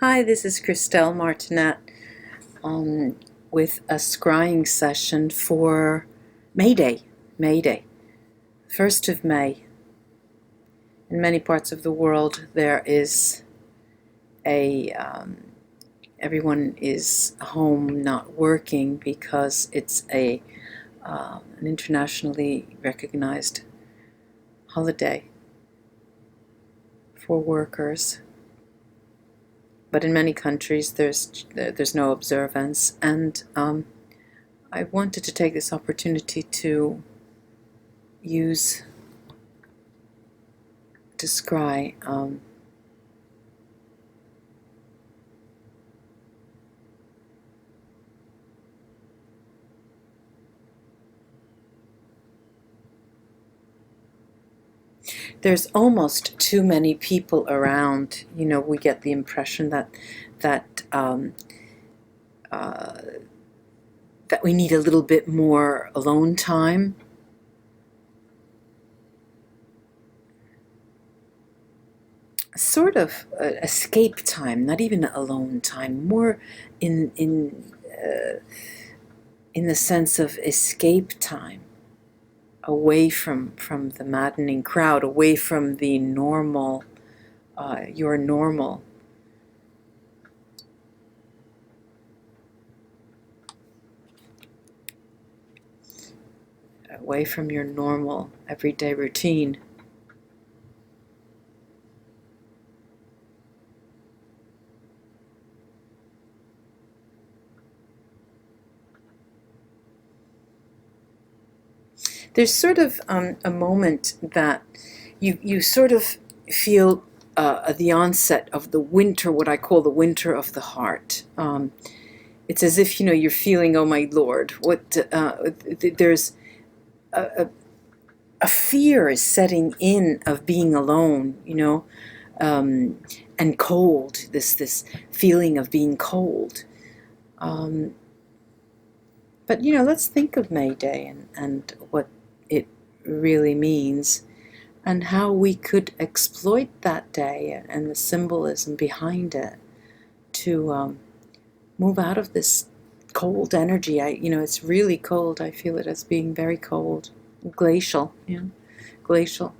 Hi, this is Christelle Martinet with a scrying session for May Day, 1st of May. In many parts of the world there is everyone is home not working because it's an internationally recognized holiday for workers. But in many countries there's no observance, and I wanted to take this opportunity to scry. There's almost too many people around. We get the impression that we need a little bit more alone time. Sort of escape time, not even alone time, more in the sense of escape time, away from the maddening crowd, away from the normal, your normal. Away from your normal everyday routine. There's sort of a moment that you sort of feel the onset of the winter, what I call the winter of the heart. It's as if, you're feeling, oh my Lord, there's a fear is setting in of being alone, and cold, this feeling of being cold. But, let's think of May Day and what it really means, and how we could exploit that day and the symbolism behind it to move out of this cold energy. It's really cold. I feel it as being very cold, glacial, glacial.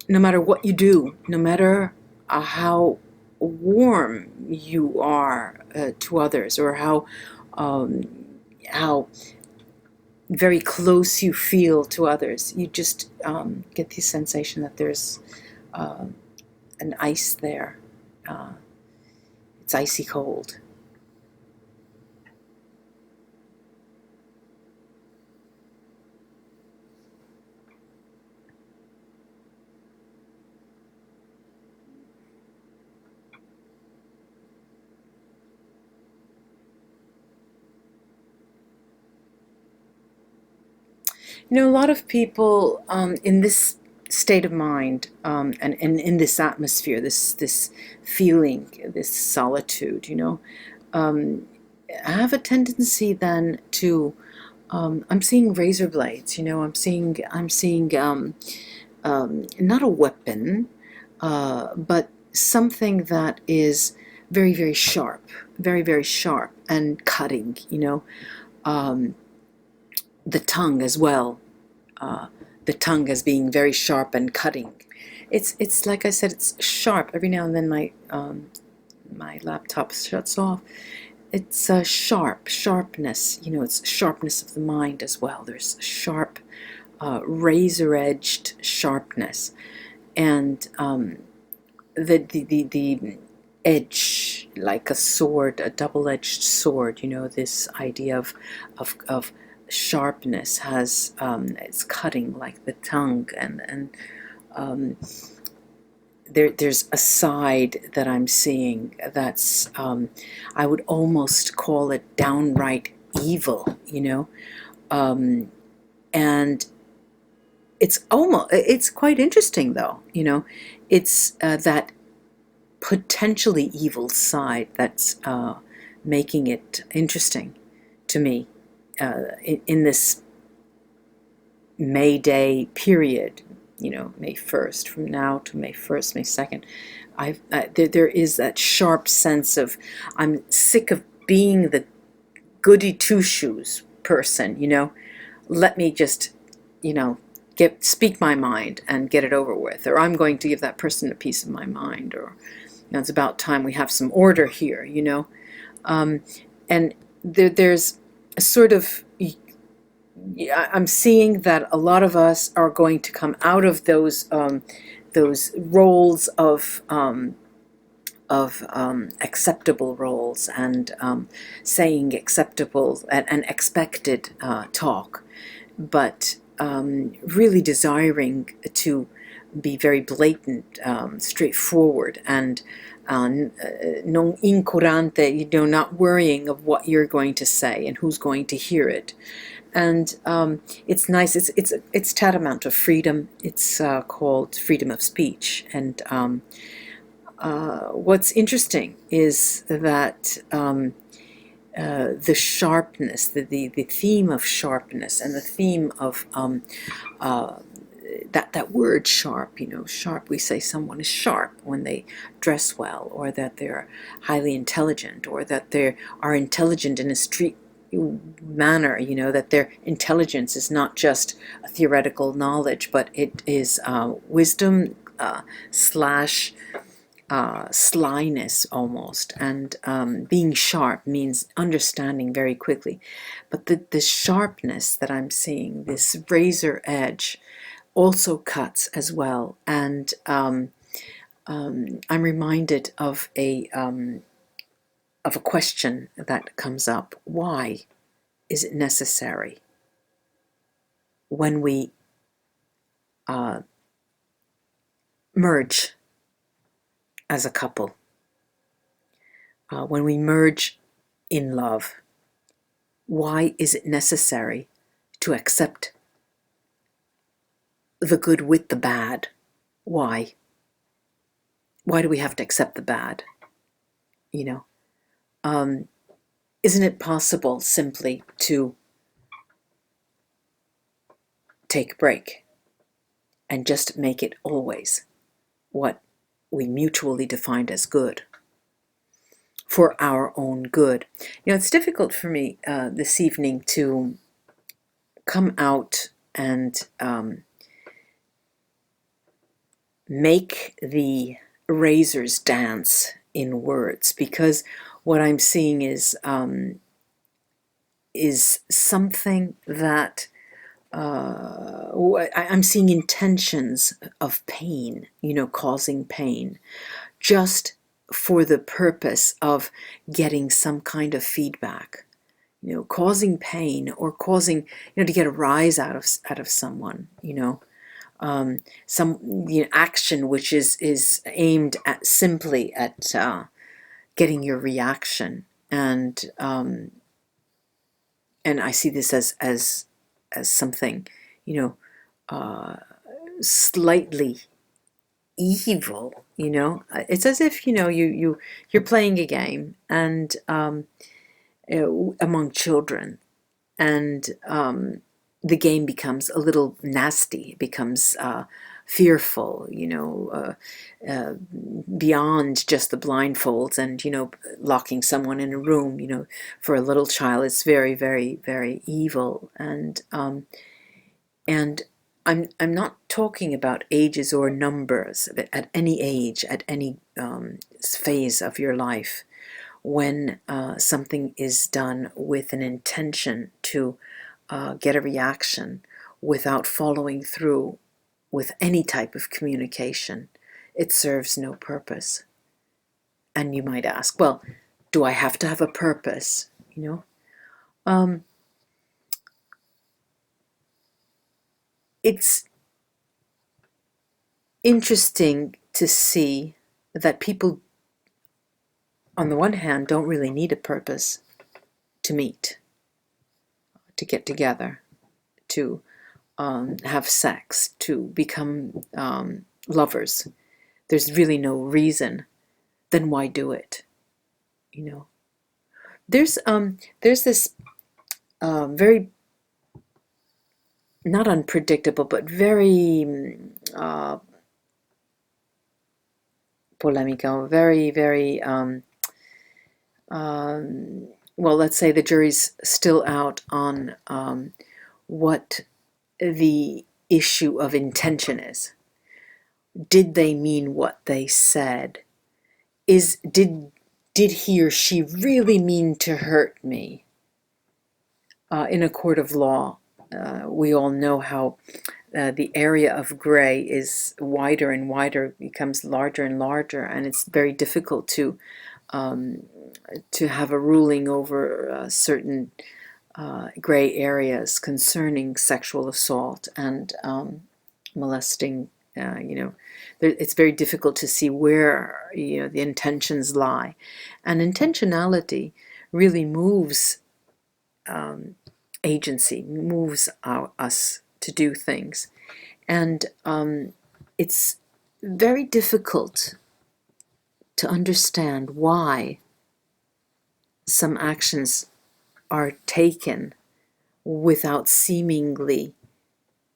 No matter what you do, no matter how warm you are to others, or how very close you feel to others, you just get the sensation that there's an ice there. It's icy cold. A lot of people in this state of mind, and in this atmosphere, this feeling, this solitude, have a tendency then to, I'm seeing razor blades. I'm seeing not a weapon, but something that is very, very sharp, very, very sharp and cutting. The tongue as well. The tongue as being very sharp and cutting. It's like I said, it's sharp. Every now and then my laptop shuts off. It's sharpness. It's sharpness of the mind as well. There's sharp, razor-edged sharpness, and the edge, like a sword, a double-edged sword. This idea of sharpness has it's cutting like the tongue, and there's a side that I'm seeing that's I would almost call it downright evil, and it's quite interesting though. It's that potentially evil side that's making it interesting to me. In this May Day period, May 1st, from now to May 1st, May 2nd, there is that sharp sense of, I'm sick of being the goody two-shoes person, let me just, speak my mind and get it over with, or I'm going to give that person a piece of my mind, or it's about time we have some order here, and there's a sort of, I'm seeing that a lot of us are going to come out of those roles of acceptable roles, and saying acceptable and expected talk, but really desiring to be very blatant, straightforward, and non incurante, not worrying of what you're going to say and who's going to hear it. And it's nice. It's tantamount to freedom. It's called freedom of speech. And what's interesting is that the sharpness, the theme of sharpness, and the theme of that word sharp, sharp, we say someone is sharp when they dress well, or that they're highly intelligent, or that they are intelligent in a street manner, that their intelligence is not just a theoretical knowledge, but it is wisdom slash slyness almost. And being sharp means understanding very quickly. But the sharpness that I'm seeing, this razor edge, also cuts as well. And I'm reminded of a question that comes up. Why is it necessary when we merge as a couple, when we merge in love, why is it necessary to accept the good with the bad? Why? Why do we have to accept the bad? Isn't it possible simply to take a break and just make it always what we mutually defined as good, for our own good? It's difficult for me this evening to come out and make the razors dance in words, because what I'm seeing is something that I'm seeing intentions of pain, causing pain, just for the purpose of getting some kind of feedback, causing pain, or causing, to get a rise out of someone, some action which is aimed at simply at getting your reaction. And I see this as something, slightly evil. It's as if you're playing a game, and among children, and the game becomes a little nasty. It becomes fearful, beyond just the blindfolds and locking someone in a room. For a little child, it's very, very, very evil. And I'm not talking about ages or numbers. At any age, at any phase of your life, when something is done with an intention to get a reaction without following through with any type of communication, it serves no purpose. And you might ask, well, do I have to have a purpose? It's interesting to see that people, on the one hand, don't really need a purpose to meet, to get together, to have sex, to become lovers. There's really no reason. Then why do it? There's this very, not unpredictable, but very polemico, very, very, well, let's say the jury's still out on what the issue of intention is. Did they mean what they said? Did he or she really mean to hurt me? In a court of law, we all know how the area of gray is wider and wider, becomes larger and larger, and it's very difficult to have a ruling over certain gray areas concerning sexual assault and molesting. It's very difficult to see where the intentions lie, and intentionality really moves agency, moves us to do things, and it's very difficult to understand why some actions are taken without seemingly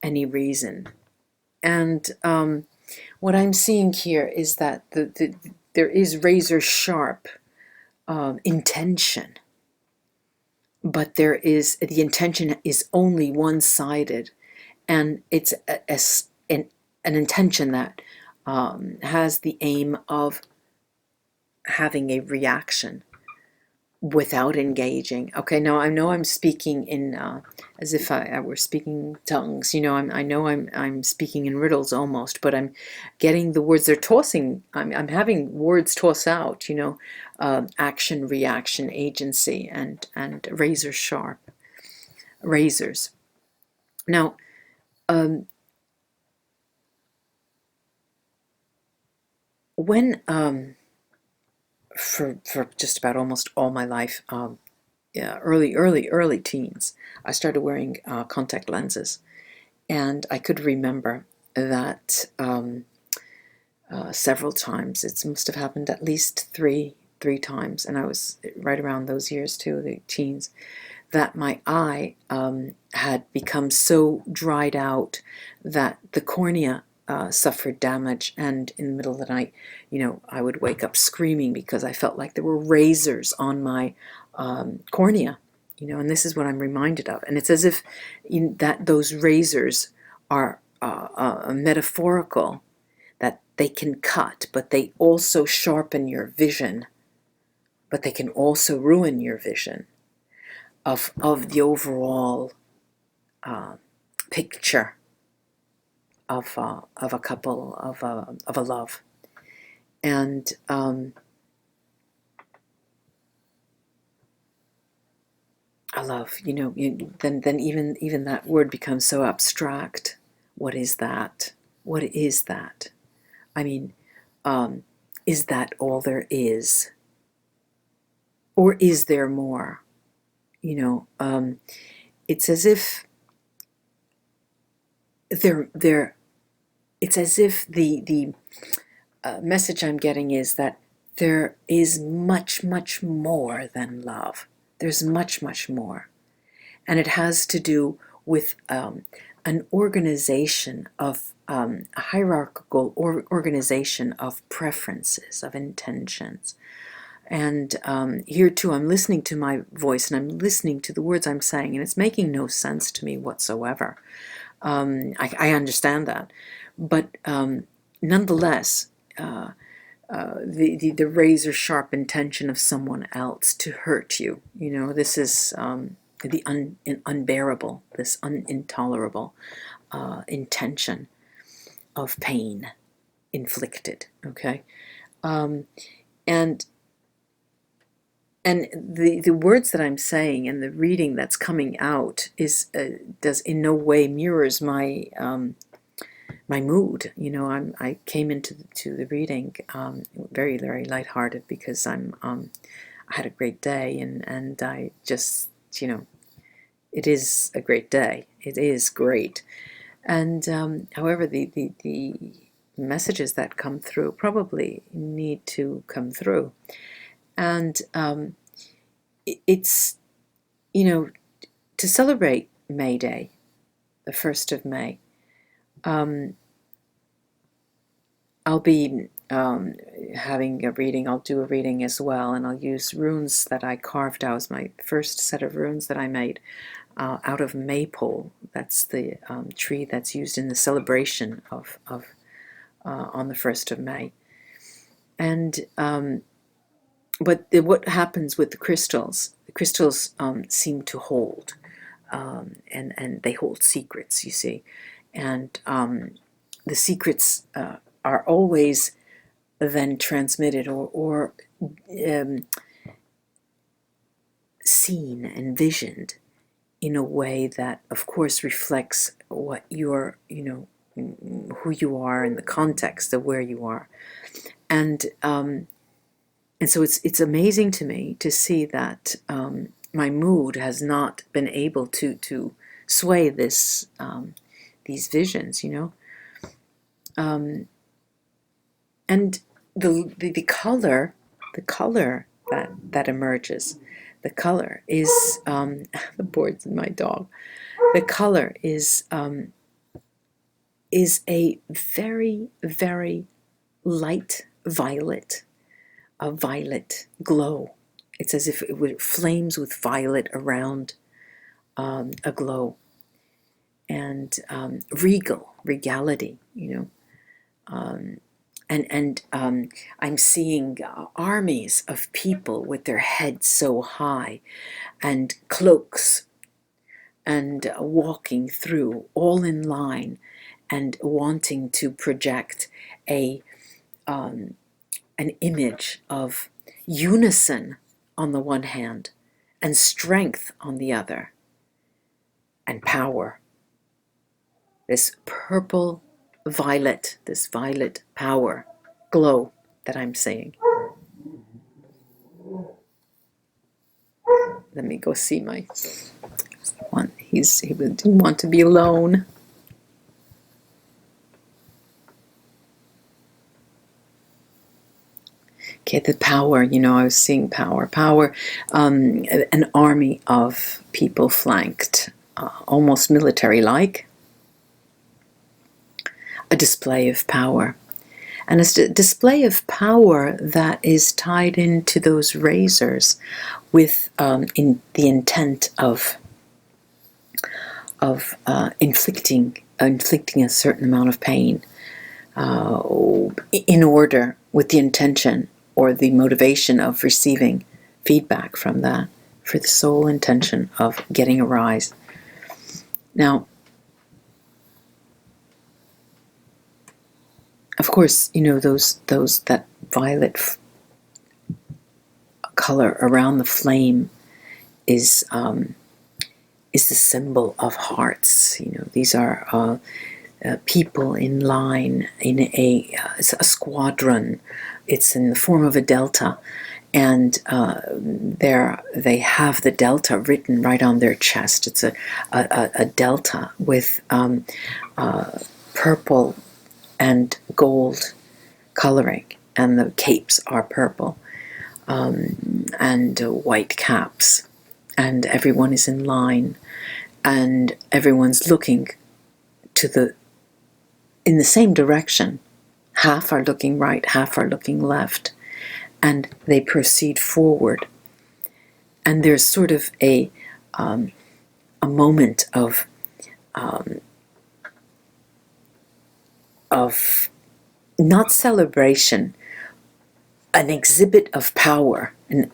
any reason. And what I'm seeing here is that there is razor sharp intention, but the intention is only one-sided, and it's an intention that has the aim of having a reaction without engaging. Okay, now I know I'm speaking in as if I were speaking tongues. I know I'm speaking in riddles almost, but I'm getting the words. They're tossing. I'm having words toss out. Action, reaction, agency, and razor sharp razors. Now, when for just about almost all my life, early teens, I started wearing contact lenses, and I could remember that several times. It must have happened at least three times, and I was right around those years too, the teens, that my eye had become so dried out that the cornea suffered damage, and in the middle of the night, I would wake up screaming because I felt like there were razors on my cornea, and this is what I'm reminded of. And it's as if that those razors are metaphorical, that they can cut, but they also sharpen your vision, but they can also ruin your vision of the overall picture of a couple, of a love. And a love, then even that word becomes so abstract. What is that? What is that? I mean, is that all there is? Or is there more? It's as if it's as if the message I'm getting is that there is much, much more than love. There's much, much more. And it has to do with an organization of a hierarchical organization of preferences, of intentions. And here too, I'm listening to my voice, and I'm listening to the words I'm saying, and it's making no sense to me whatsoever. I understand that, but nonetheless, the razor sharp intention of someone else to hurt you, this is the unbearable, this intolerable intention of pain inflicted. Okay, and the words that I'm saying and the reading that's coming out does in no way mirrors my my mood. I came into the reading very, very lighthearted because I had a great day, and I just it is a great day. It is great, and however the messages that come through probably need to come through. And it's, to celebrate May Day, the 1st of May, I'll be having a reading. I'll do a reading as well, and I'll use runes that I carved out. It was my first set of runes that I made out of maple. That's the tree that's used in the celebration of on the 1st of May. And but what happens with the crystals? The crystals seem to hold, and they hold secrets, you see, and the secrets are always then transmitted or seen, envisioned in a way that, of course, reflects what you're, who you are in the context of where you are, and so it's amazing to me to see that my mood has not been able to sway this these visions, and the color that emerges, the color is the boards and my dog. The color is a very, very light violet, a violet glow. It's as if it would flames with violet around a glow, and regality, and I'm seeing armies of people with their heads so high, and cloaks, and walking through all in line, and wanting to project an image of unison on the one hand, and strength on the other, and power. This purple violet, this violet power glow that I'm seeing. Let me go see my one. He didn't want to be alone. Okay, the power, I was seeing power, an army of people flanked, almost military-like, a display of power. And it's a display of power that is tied into those razors with in the intent of inflicting a certain amount of pain, in order, with the intention or the motivation of receiving feedback from that, for the sole intention of getting a rise. Now, of course, that violet color around the flame is the symbol of hearts. These are people in line in it's a squadron. It's in the form of a delta, and they have the delta written right on their chest. It's a delta with purple and gold coloring, and the capes are purple, and white caps, and everyone is in line, and everyone's looking in the same direction. Half are looking right, half are looking left, and they proceed forward. And there's sort of a moment of not celebration, an exhibit of power, and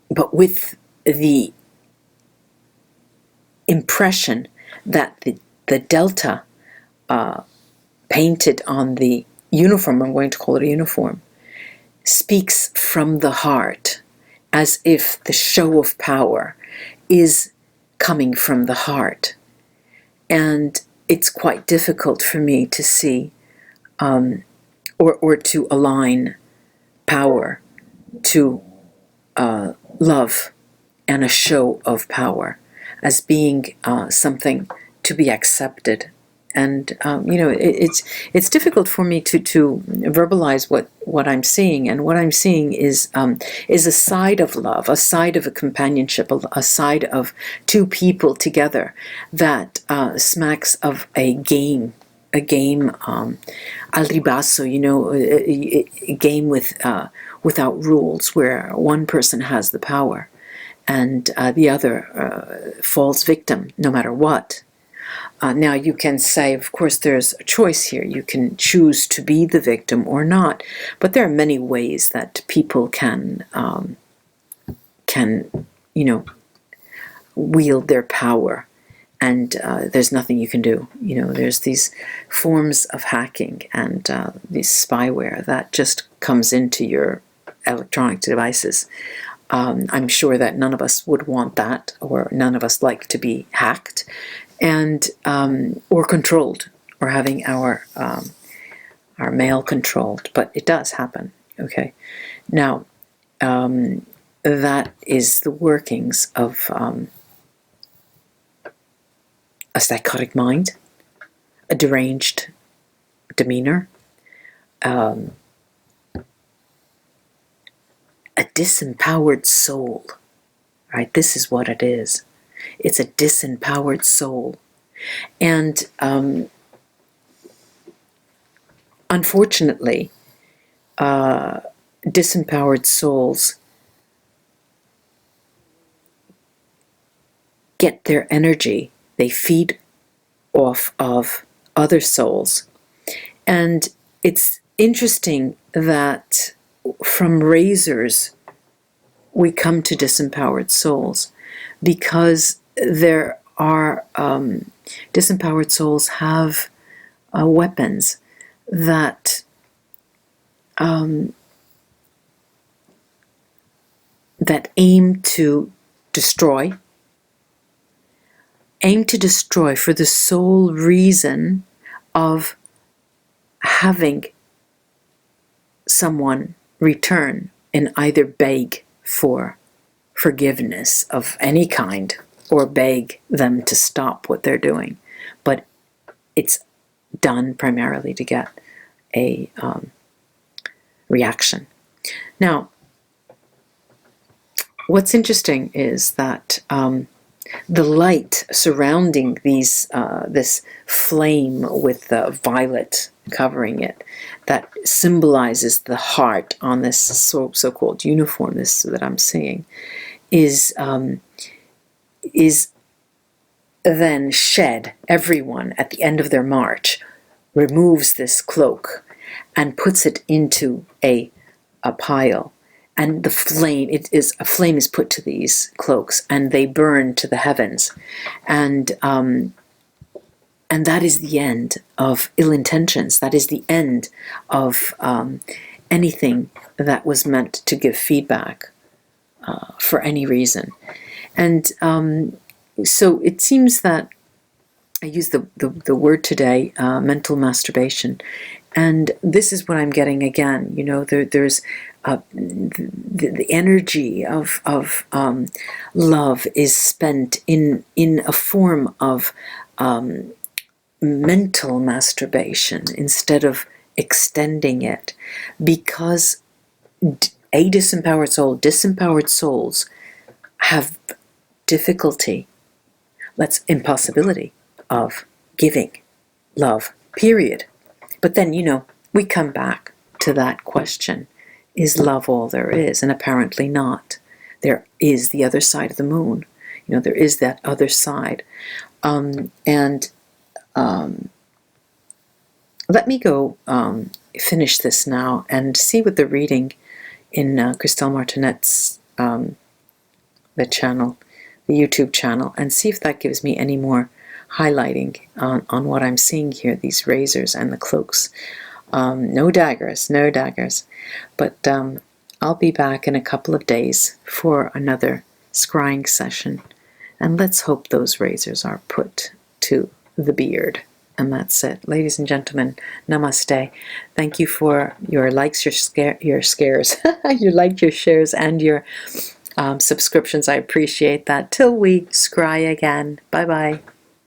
but with the impression that the delta painted on the uniform, I'm going to call it a uniform, speaks from the heart, as if the show of power is coming from the heart. And it's quite difficult for me to see or to align power to love and a show of power as being something to be accepted you know, it's difficult for me to verbalize what I'm seeing, and what I'm seeing is a side of love, a side of a companionship, a side of two people together that smacks of a game. A game, al ribasso, you know, a game without rules, where one person has the power and the other falls victim no matter what. Now you can say, of course, there's a choice here. You can choose to be the victim or not, but there are many ways that people can you know, wield their power. And there's nothing you can do. You know, there's these forms of hacking and these spyware that just comes into your electronic devices. I'm sure that none of us would want that, or none of us like to be hacked, and or controlled, or having our mail controlled. But it does happen. Okay, now that is the workings of a psychotic mind, a deranged demeanor, a disempowered soul, right? This is what it is. It's a disempowered soul. And unfortunately, disempowered souls get their energy, they feed off of other souls. And it's interesting that from razors we come to disempowered souls, because there are disempowered souls have weapons that that aim to destroy for the sole reason of having someone return and either beg for forgiveness of any kind or beg them to stop what they're doing. But it's done primarily to get a reaction. Now, what's interesting is that the light surrounding these this flame with the violet covering it, that symbolizes the heart on this so-called uniform, this that I'm seeing, is then shed. Everyone at the end of their march removes this cloak and puts it into a pile. And the flame, a flame is put to these cloaks, and they burn to the heavens, and that is the end of ill intentions. That is the end of anything that was meant to give feedback for any reason. And so it seems that I used the word today, mental masturbation. And this is what I'm getting again. You know, there's the energy of love is spent in a form of mental masturbation instead of extending it, because a disempowered souls have difficulty, impossibility of giving love, period. But then, you know, we come back to that question. Is love all there is? And apparently not. There is the other side of the moon. You know, there is that other side. Let me go finish this now and see what the reading in Christelle Martinet's the channel, the YouTube channel, and see if that gives me any more highlighting on what I'm seeing here, these razors and the cloaks. No daggers, no daggers. But I'll be back in a couple of days for another scrying session. And let's hope those razors are put to the beard. And that's it. Ladies and gentlemen, namaste. Thank you for your likes, your scares, your likes, your shares, and your subscriptions. I appreciate that. Till we scry again. Bye-bye.